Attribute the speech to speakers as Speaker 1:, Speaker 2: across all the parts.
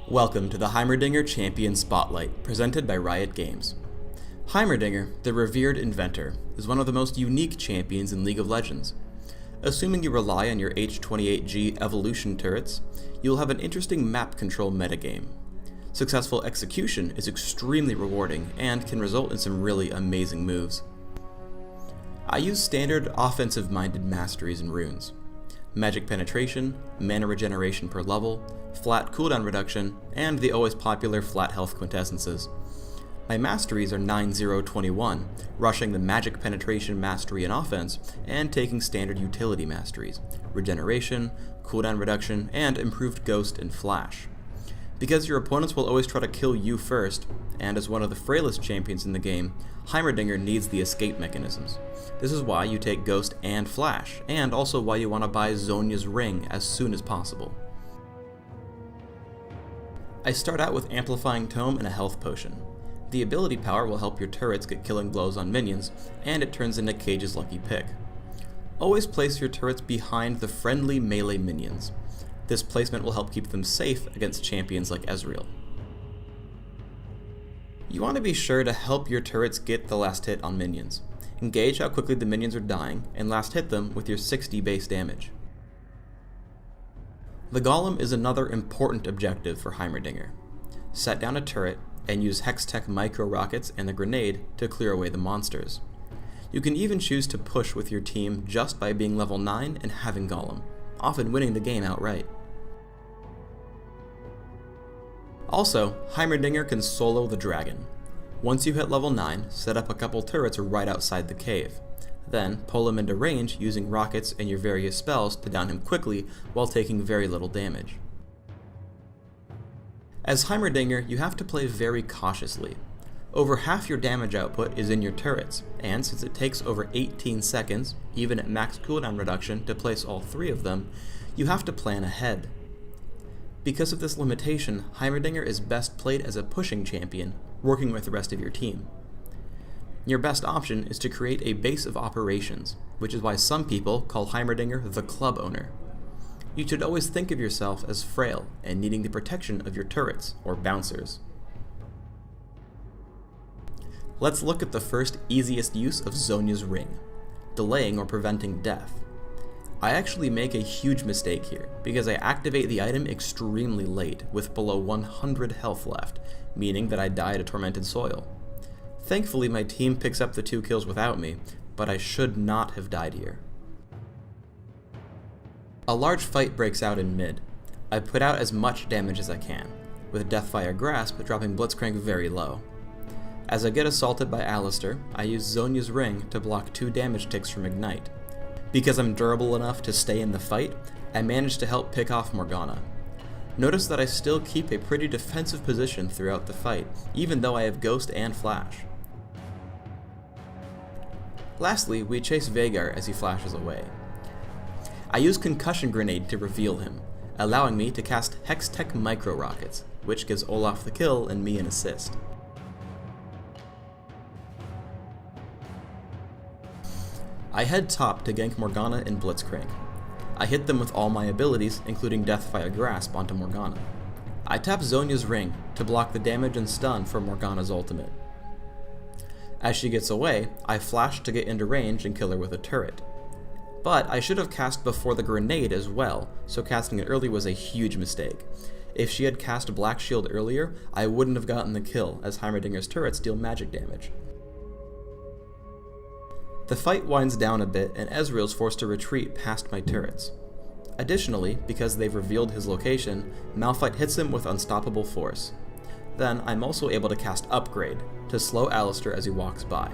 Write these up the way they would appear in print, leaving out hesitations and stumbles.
Speaker 1: Welcome to the Heimerdinger Champion Spotlight, presented by Riot Games. Heimerdinger, the revered inventor, is one of the most unique champions in League of Legends. Assuming you rely on your H28G evolution turrets, you will have an interesting map control metagame. Successful execution is extremely rewarding and can result in some really amazing moves. I use standard offensive-minded masteries and runes. Magic penetration, mana regeneration per level, flat cooldown reduction, and the always popular flat health quintessences. My masteries are 9-0-21, rushing the magic penetration mastery in offense, and taking standard utility masteries, regeneration, cooldown reduction, and improved ghost and flash. Because your opponents will always try to kill you first, and as one of the frailest champions in the game, Heimerdinger needs the escape mechanisms. This is why you take Ghost and Flash, and also why you want to buy Zhonya's Ring as soon as possible. I start out with Amplifying Tome and a health potion. The ability power will help your turrets get killing blows on minions, and it turns into Cage's lucky pick. Always place your turrets behind the friendly melee minions. This placement will help keep them safe against champions like Ezreal. You want to be sure to help your turrets get the last hit on minions. Engage how quickly the minions are dying, and last hit them with your 60 base damage. The Golem is another important objective for Heimerdinger. Set down a turret, and use Hextech micro rockets and the grenade to clear away the monsters. You can even choose to push with your team just by being level 9 and having Golem, often winning the game outright. Also, Heimerdinger can solo the dragon. Once you hit level 9, set up a couple turrets right outside the cave. Then, pull him into range using rockets and your various spells to down him quickly while taking very little damage. As Heimerdinger, you have to play very cautiously. Over half your damage output is in your turrets, and since it takes over 18 seconds, even at max cooldown reduction, to place all 3 of them, you have to plan ahead. Because of this limitation, Heimerdinger is best played as a pushing champion, working with the rest of your team. Your best option is to create a base of operations, which is why some people call Heimerdinger the club owner. You should always think of yourself as frail and needing the protection of your turrets, or bouncers. Let's look at the first easiest use of Zhonya's Ring, delaying or preventing death. I actually make a huge mistake here, because I activate the item extremely late, with below 100 health left, meaning that I die to Tormented Soil. Thankfully my team picks up the 2 kills without me, but I should not have died here. A large fight breaks out in mid. I put out as much damage as I can, with Deathfire Grasp dropping Blitzcrank very low. As I get assaulted by Alistar, I use Zhonya's Ring to block 2 damage ticks from Ignite. Because I'm durable enough to stay in the fight, I manage to help pick off Morgana. Notice that I still keep a pretty defensive position throughout the fight, even though I have Ghost and Flash. Lastly, we chase Veigar as he flashes away. I use Concussion Grenade to reveal him, allowing me to cast Hextech micro rockets, which gives Olaf the kill and me an assist. I head top to gank Morgana and Blitzcrank. I hit them with all my abilities, including Deathfire Grasp, onto Morgana. I tap Zhonya's Ring to block the damage and stun from Morgana's ultimate. As she gets away, I flash to get into range and kill her with a turret. But I should have cast before the grenade as well, so casting it early was a huge mistake. If she had cast Black Shield earlier, I wouldn't have gotten the kill, as Heimerdinger's turrets deal magic damage. The fight winds down a bit, and Ezreal's forced to retreat past my turrets. Additionally, because they've revealed his location, Malphite hits him with unstoppable force. Then I'm also able to cast Upgrade, to slow Alistar as he walks by.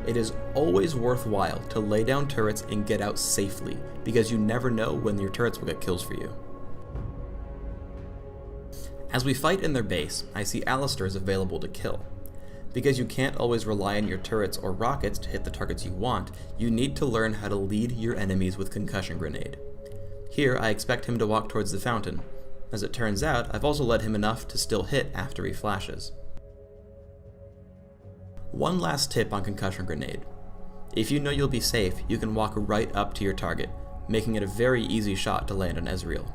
Speaker 1: It is always worthwhile to lay down turrets and get out safely, because you never know when your turrets will get kills for you. As we fight in their base, I see Alistar is available to kill. Because you can't always rely on your turrets or rockets to hit the targets you want, you need to learn how to lead your enemies with Concussion Grenade. Here, I expect him to walk towards the fountain. As it turns out, I've also led him enough to still hit after he flashes. One last tip on Concussion Grenade. If you know you'll be safe, you can walk right up to your target, making it a very easy shot to land on Ezreal.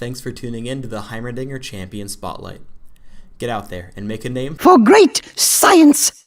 Speaker 1: thanks for tuning in to the Heimerdinger Champion Spotlight. Get out there and make a name
Speaker 2: for great science!